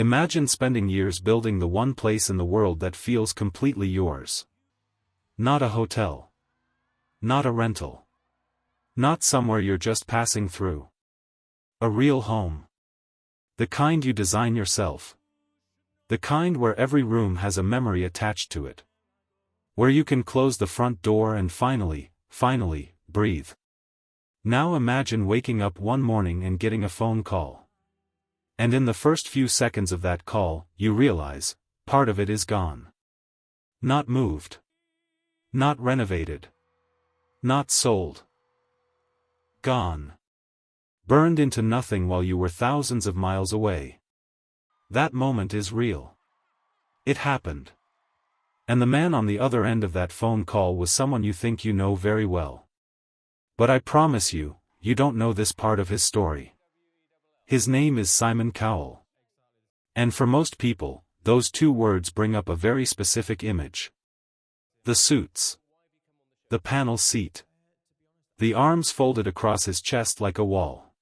Imagine spending years building the one place in the world that feels completely yours. Not a hotel. Not a rental. Not somewhere you're just passing through. A real home. The kind you design yourself. The kind where every room has a memory attached to it. Where you can close the front door and finally, breathe. Now imagine waking up one morning and getting a phone call. And in the first few seconds of that call, you realize, part of it is gone. Not moved. Not renovated. Not sold. Gone. Burned into nothing while you were thousands of miles away. That moment is real. It happened. And the man on the other end of that phone call was someone you think you know very well. But I promise you, you don't know this part of his story. His name is Simon Cowell. And for most people, those two words bring up a very specific image. The suits. The panel seat. The arms folded across his chest like a wall.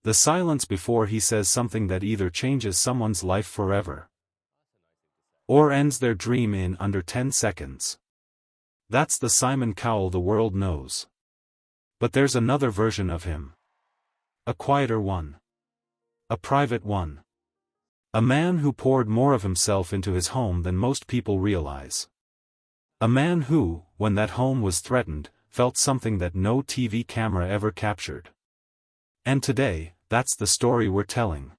The silence before he says something that either changes someone's life forever or ends their dream in under 10 seconds. That's the Simon Cowell the world knows. But there's another version of him. A quieter one. A private one. A man who poured more of himself into his home than most people realize. A man who, when that home was threatened, felt something that no TV camera ever captured. And today, that's the story we're telling.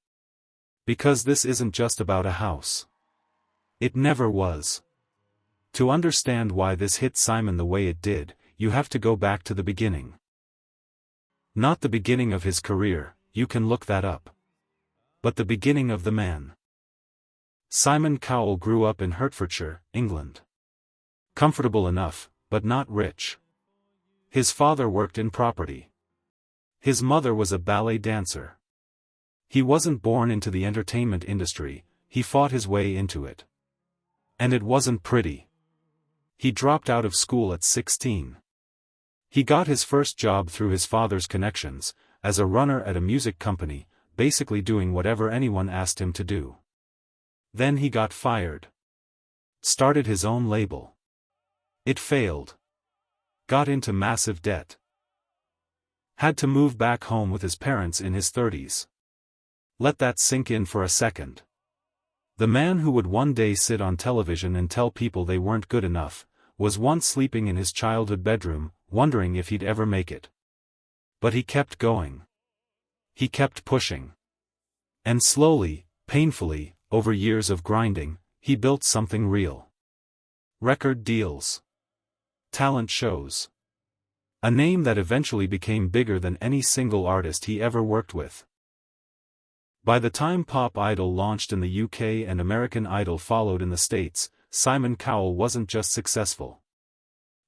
Because this isn't just about a house. It never was. To understand why this hit Simon the way it did, you have to go back to the beginning. Not the beginning of his career, you can look that up. But the beginning of the man. Simon Cowell grew up in Hertfordshire, England. Comfortable enough, but not rich. His father worked in property. His mother was a ballet dancer. He wasn't born into the entertainment industry, he fought his way into it. And it wasn't pretty. He dropped out of school at 16. He got his first job through his father's connections, as a runner at a music company, basically doing whatever anyone asked him to do. Then he got fired. Started his own label. It failed. Got into massive debt. Had to move back home with his parents in his 30s. Let that sink in for a second. The man who would one day sit on television and tell people they weren't good enough, was once sleeping in his childhood bedroom, wondering if he'd ever make it. But he kept going. He kept pushing. And slowly, painfully, over years of grinding, he built something real. Record deals. Talent shows. A name that eventually became bigger than any single artist he ever worked with. By the time Pop Idol launched in the UK and American Idol followed in the States, Simon Cowell wasn't just successful.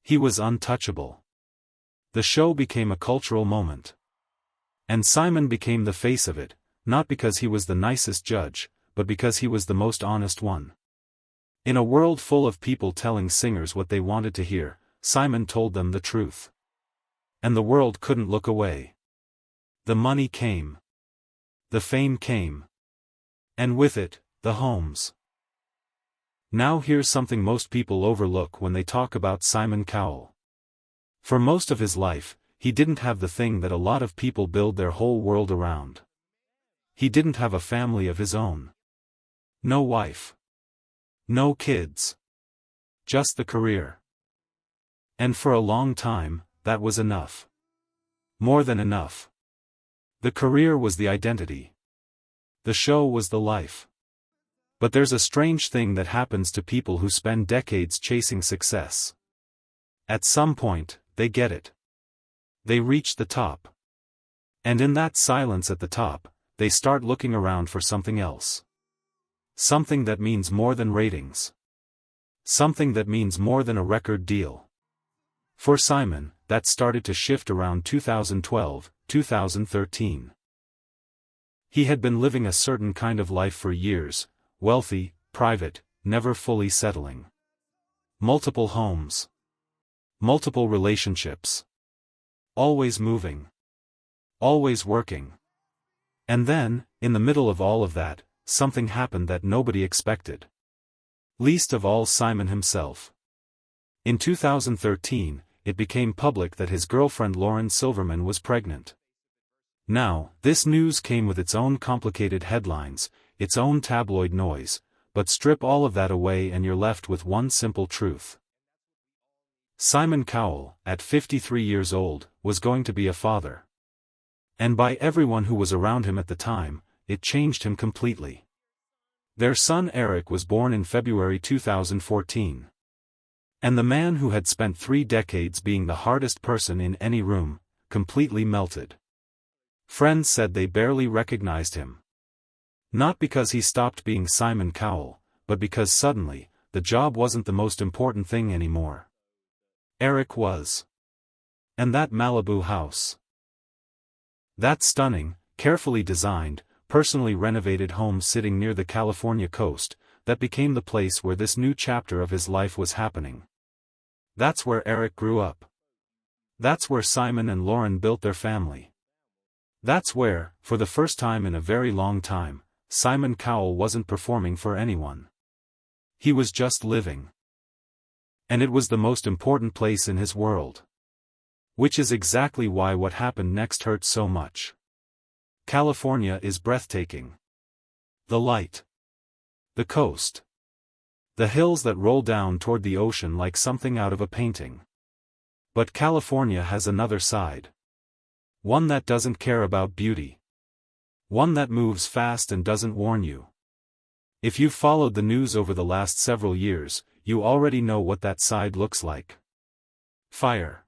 He was untouchable. The show became a cultural moment. And Simon became the face of it, not because he was the nicest judge, but because he was the most honest one. In a world full of people telling singers what they wanted to hear, Simon told them the truth. And the world couldn't look away. The money came. The fame came. And with it, the homes. Now here's something most people overlook when they talk about Simon Cowell. For most of his life, he didn't have the thing that a lot of people build their whole world around. He didn't have a family of his own. No wife. No kids. Just the career. And for a long time, that was enough. More than enough. The career was the identity. The show was the life. But there's a strange thing that happens to people who spend decades chasing success. At some point, they get it. They reach the top. And in that silence at the top, they start looking around for something else. Something that means more than ratings. Something that means more than a record deal. For Simon, that started to shift around 2012, 2013. He had been living a certain kind of life for years, wealthy, private, never fully settling. Multiple homes. Multiple relationships. Always moving. Always working. And then, in the middle of all of that, something happened that nobody expected. Least of all Simon himself. In 2013, it became public that his girlfriend Lauren Silverman was pregnant. Now, this news came with its own complicated headlines, its own tabloid noise, but strip all of that away and you're left with one simple truth. Simon Cowell, at 53 years old, was going to be a father. And by everyone who was around him at the time, it changed him completely. Their son Eric was born in February 2014. And the man who had spent 3 decades being the hardest person in any room, completely melted. Friends said they barely recognized him. Not because he stopped being Simon Cowell, but because suddenly, the job wasn't the most important thing anymore. Eric was. And that Malibu house. That stunning, carefully designed, personally renovated home sitting near the California coast, that became the place where this new chapter of his life was happening. That's where Eric grew up. That's where Simon and Lauren built their family. That's where, for the first time in a very long time, Simon Cowell wasn't performing for anyone. He was just living. And it was the most important place in his world. Which is exactly why what happened next hurt so much. California is breathtaking. The light. The coast. The hills that roll down toward the ocean like something out of a painting. But California has another side. One that doesn't care about beauty. One that moves fast and doesn't warn you. If you've followed the news over the last several years, you already know what that side looks like. Fire.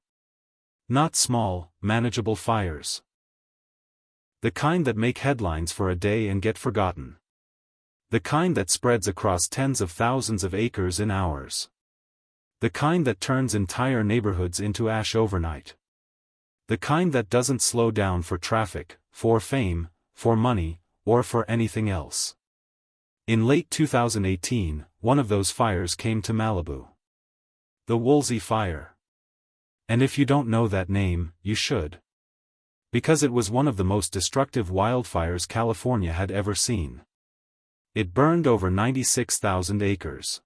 Not small, manageable fires. The kind that make headlines for a day and get forgotten. The kind that spreads across tens of thousands of acres in hours. The kind that turns entire neighborhoods into ash overnight. The kind that doesn't slow down for traffic, for fame, for money, or for anything else. In late 2018, one of those fires came to Malibu. The Woolsey Fire. And if you don't know that name, you should. Because it was one of the most destructive wildfires California had ever seen. It burned over 96,000 acres.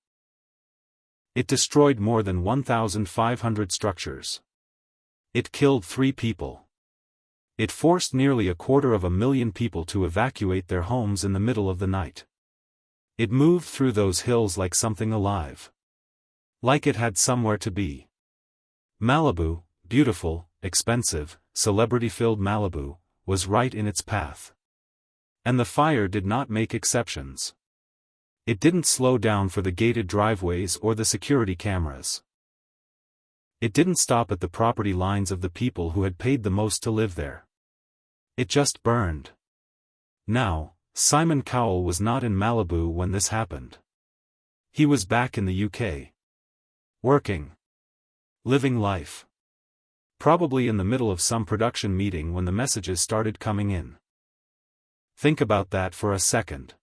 It destroyed more than 1,500 structures. It killed 3 people. It forced nearly 250,000 people to evacuate their homes in the middle of the night. It moved through those hills like something alive. Like it had somewhere to be. Malibu, beautiful, expensive, celebrity-filled Malibu, was right in its path. And the fire did not make exceptions. It didn't slow down for the gated driveways or the security cameras. It didn't stop at the property lines of the people who had paid the most to live there. It just burned. Now, Simon Cowell was not in Malibu when this happened. He was back in the UK. Working. Living life. Probably in the middle of some production meeting when the messages started coming in. Think about that for a second.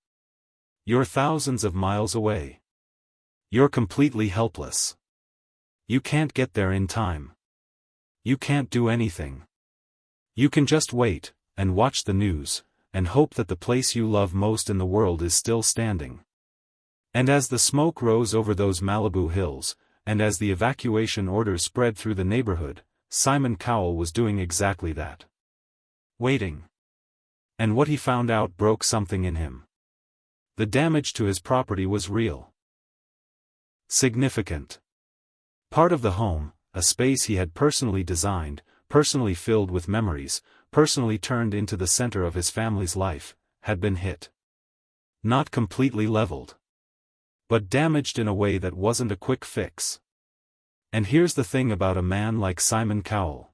You're thousands of miles away. You're completely helpless. You can't get there in time. You can't do anything. You can just wait, and watch the news, and hope that the place you love most in the world is still standing. And as the smoke rose over those Malibu hills, and as the evacuation orders spread through the neighborhood, Simon Cowell was doing exactly that. Waiting. And what he found out broke something in him. The damage to his property was real. Significant. Part of the home, a space he had personally designed, personally filled with memories, personally turned into the center of his family's life, had been hit. Not completely leveled. But damaged in a way that wasn't a quick fix. And here's the thing about a man like Simon Cowell.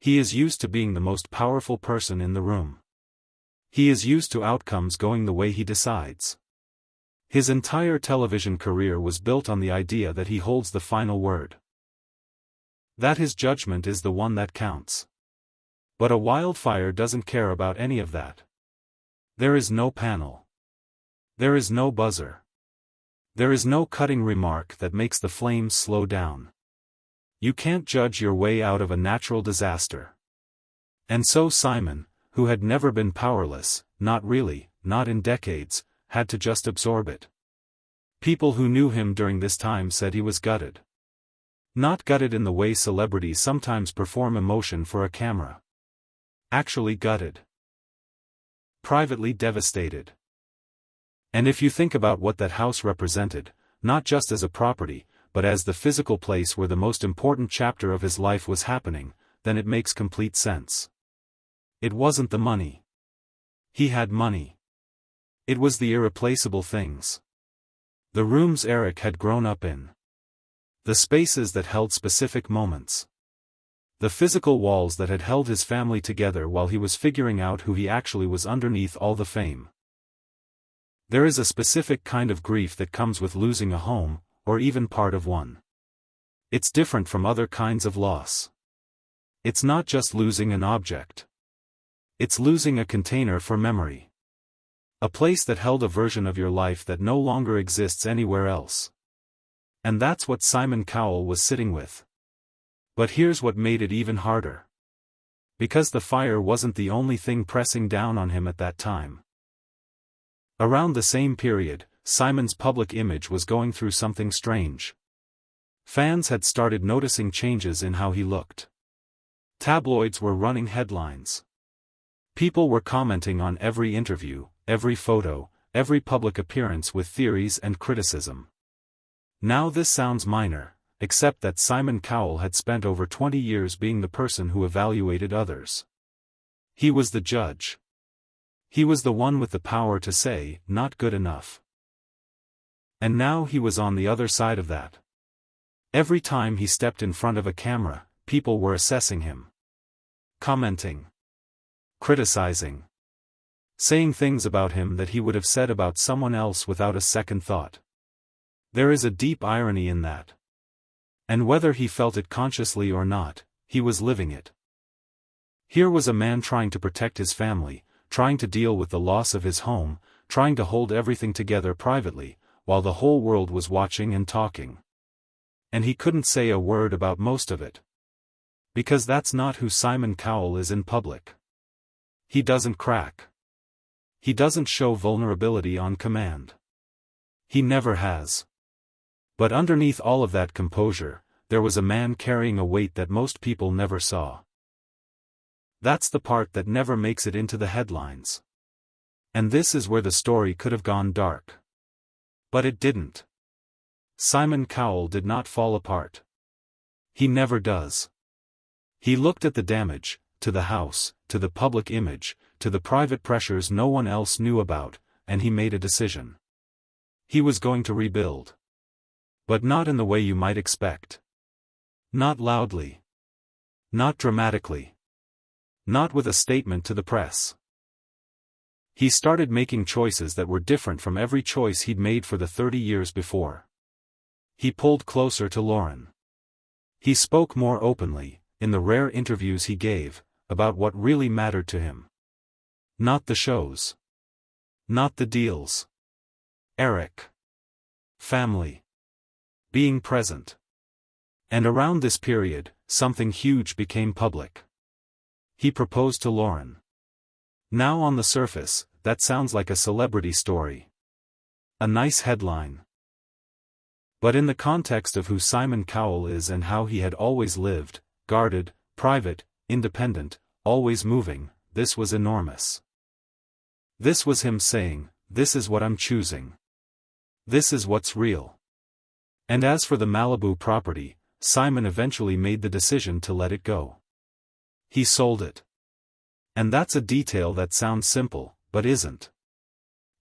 He is used to being the most powerful person in the room. He is used to outcomes going the way he decides. His entire television career was built on the idea that he holds the final word. That his judgment is the one that counts. But a wildfire doesn't care about any of that. There is no panel. There is no buzzer. There is no cutting remark that makes the flames slow down. You can't judge your way out of a natural disaster. And so Simon, who had never been powerless, not really, not in decades, had to just absorb it. People who knew him during this time said he was gutted. Not gutted in the way celebrities sometimes perform emotion for a camera. Actually gutted. Privately devastated. And if you think about what that house represented, not just as a property, but as the physical place where the most important chapter of his life was happening, then it makes complete sense. It wasn't the money. He had money. It was the irreplaceable things. The rooms Eric had grown up in. The spaces that held specific moments. The physical walls that had held his family together while he was figuring out who he actually was underneath all the fame. There is a specific kind of grief that comes with losing a home, or even part of one. It's different from other kinds of loss. It's not just losing an object. It's losing a container for memory. A place that held a version of your life that no longer exists anywhere else. And that's what Simon Cowell was sitting with. But here's what made it even harder. Because the fire wasn't the only thing pressing down on him at that time. Around the same period, Simon's public image was going through something strange. Fans had started noticing changes in how he looked. Tabloids were running headlines. People were commenting on every interview, every photo, every public appearance with theories and criticism. Now this sounds minor, except that Simon Cowell had spent over 20 years being the person who evaluated others. He was the judge. He was the one with the power to say, not good enough. And now he was on the other side of that. Every time he stepped in front of a camera, people were assessing him. Commenting. Criticizing. Saying things about him that he would have said about someone else without a second thought. There is a deep irony in that. And whether he felt it consciously or not, he was living it. Here was a man trying to protect his family, trying to deal with the loss of his home, trying to hold everything together privately, while the whole world was watching and talking. And he couldn't say a word about most of it. Because that's not who Simon Cowell is in public. He doesn't crack. He doesn't show vulnerability on command. He never has. But underneath all of that composure, there was a man carrying a weight that most people never saw. That's the part that never makes it into the headlines. And this is where the story could have gone dark. But it didn't. Simon Cowell did not fall apart. He never does. He looked at the damage, to the house, to the public image, to the private pressures no one else knew about, and he made a decision. He was going to rebuild. But not in the way you might expect. Not loudly. Not dramatically. Not with a statement to the press. He started making choices that were different from every choice he'd made for the 30 years before. He pulled closer to Lauren. He spoke more openly, in the rare interviews he gave, about what really mattered to him. Not the shows. Not the deals. Eric. Family. Being present. And around this period, something huge became public. He proposed to Lauren. Now on the surface, that sounds like a celebrity story. A nice headline. But in the context of who Simon Cowell is and how he had always lived, guarded, private, independent, always moving, this was enormous. This was him saying, this is what I'm choosing. This is what's real. And as for the Malibu property, Simon eventually made the decision to let it go. He sold it. And that's a detail that sounds simple, but isn't.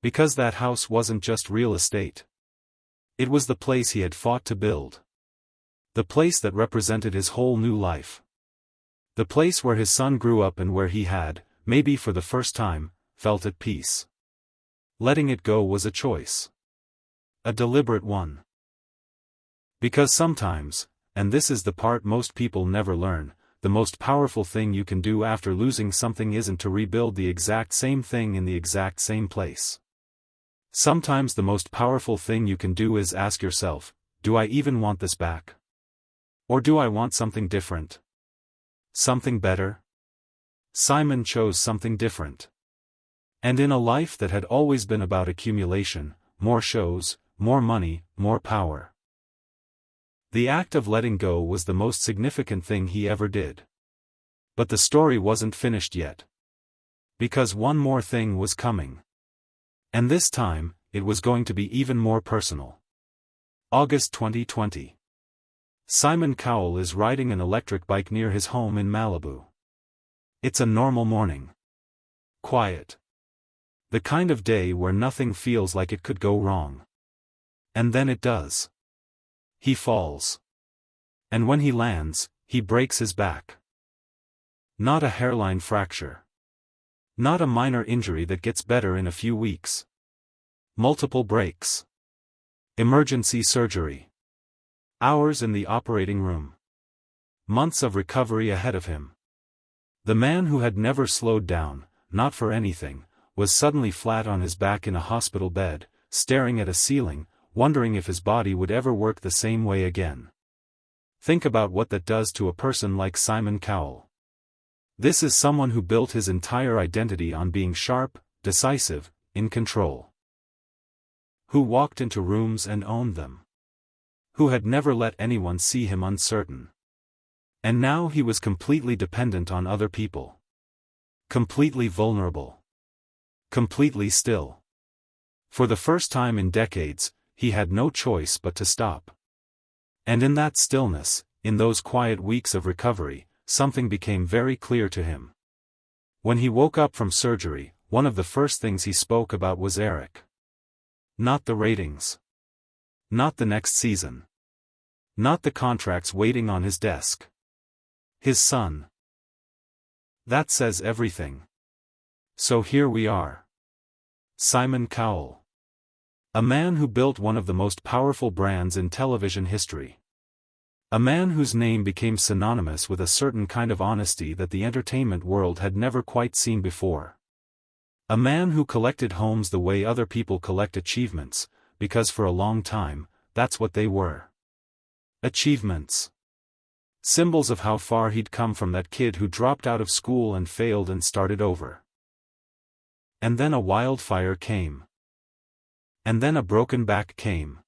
Because that house wasn't just real estate. It was the place he had fought to build. The place that represented his whole new life. The place where his son grew up and where he had, maybe for the first time, felt at peace. Letting it go was a choice. A deliberate one. Because sometimes, and this is the part most people never learn, the most powerful thing you can do after losing something isn't to rebuild the exact same thing in the exact same place. Sometimes the most powerful thing you can do is ask yourself, do I even want this back? Or do I want something different? Something better? Simon chose something different. And in a life that had always been about accumulation, more shows, more money, more power. The act of letting go was the most significant thing he ever did. But the story wasn't finished yet. Because one more thing was coming. And this time, it was going to be even more personal. August 2020. Simon Cowell is riding an electric bike near his home in Malibu. It's a normal morning. Quiet. The kind of day where nothing feels like it could go wrong. And then it does. He falls. And when he lands, he breaks his back. Not a hairline fracture. Not a minor injury that gets better in a few weeks. Multiple breaks. Emergency surgery. Hours in the operating room. Months of recovery ahead of him. The man who had never slowed down, not for anything, was suddenly flat on his back in a hospital bed, staring at a ceiling, wondering if his body would ever work the same way again. Think about what that does to a person like Simon Cowell. This is someone who built his entire identity on being sharp, decisive, in control. Who walked into rooms and owned them. Who had never let anyone see him uncertain. And now he was completely dependent on other people. Completely vulnerable. Completely still. For the first time in decades, he had no choice but to stop. And in that stillness, in those quiet weeks of recovery, something became very clear to him. When he woke up from surgery, one of the first things he spoke about was Eric. Not the ratings. Not the next season. Not the contracts waiting on his desk. His son. That says everything. So here we are. Simon Cowell. A man who built one of the most powerful brands in television history. A man whose name became synonymous with a certain kind of honesty that the entertainment world had never quite seen before. A man who collected homes the way other people collect achievements, because for a long time, that's what they were. Achievements. Symbols of how far he'd come from that kid who dropped out of school and failed and started over. And then a wildfire came. And then a broken back came.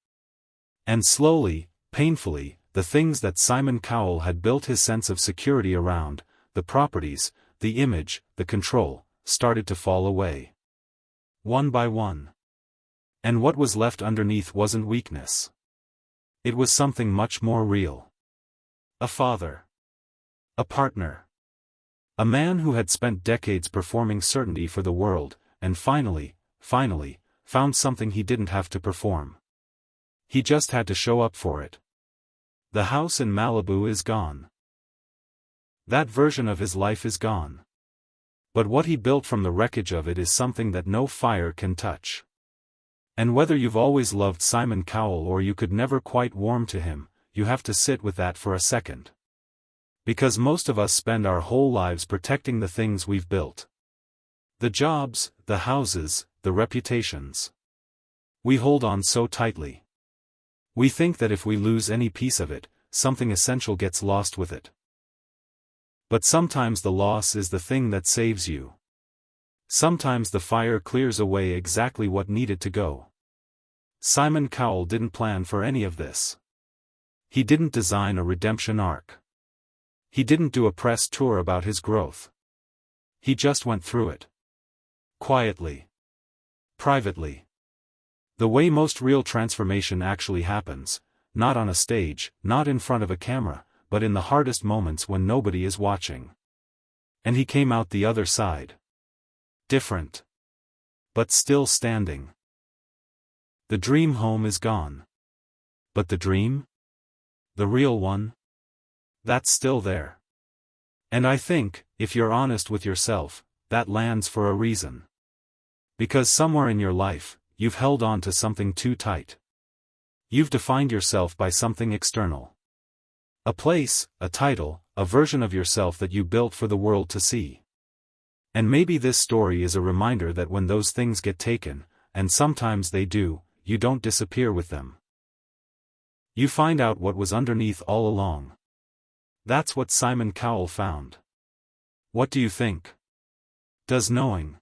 And slowly, painfully, the things that Simon Cowell had built his sense of security around, the properties, the image, the control, started to fall away. One by one. And what was left underneath wasn't weakness. It was something much more real. A father. A partner. A man who had spent decades performing certainty for the world, and finally, found something he didn't have to perform. He just had to show up for it. The house in Malibu is gone. That version of his life is gone. But what he built from the wreckage of it is something that no fire can touch. And whether you've always loved Simon Cowell or you could never quite warm to him, you have to sit with that for a second. Because most of us spend our whole lives protecting the things we've built. The jobs, the houses, the reputations. We hold on so tightly. We think that if we lose any piece of it, something essential gets lost with it. But sometimes the loss is the thing that saves you. Sometimes the fire clears away exactly what needed to go. Simon Cowell didn't plan for any of this. He didn't design a redemption arc. He didn't do a press tour about his growth. He just went through it. Quietly. Privately. The way most real transformation actually happens, not on a stage, not in front of a camera, but in the hardest moments when nobody is watching. And he came out the other side. Different. But still standing. The dream home is gone. But the dream? The real one? That's still there. And I think, if you're honest with yourself, that lands for a reason. Because somewhere in your life, you've held on to something too tight. You've defined yourself by something external. A place, a title, a version of yourself that you built for the world to see. And maybe this story is a reminder that when those things get taken, and sometimes they do, you don't disappear with them. You find out what was underneath all along. That's what Simon Cowell found. What do you think? Does knowing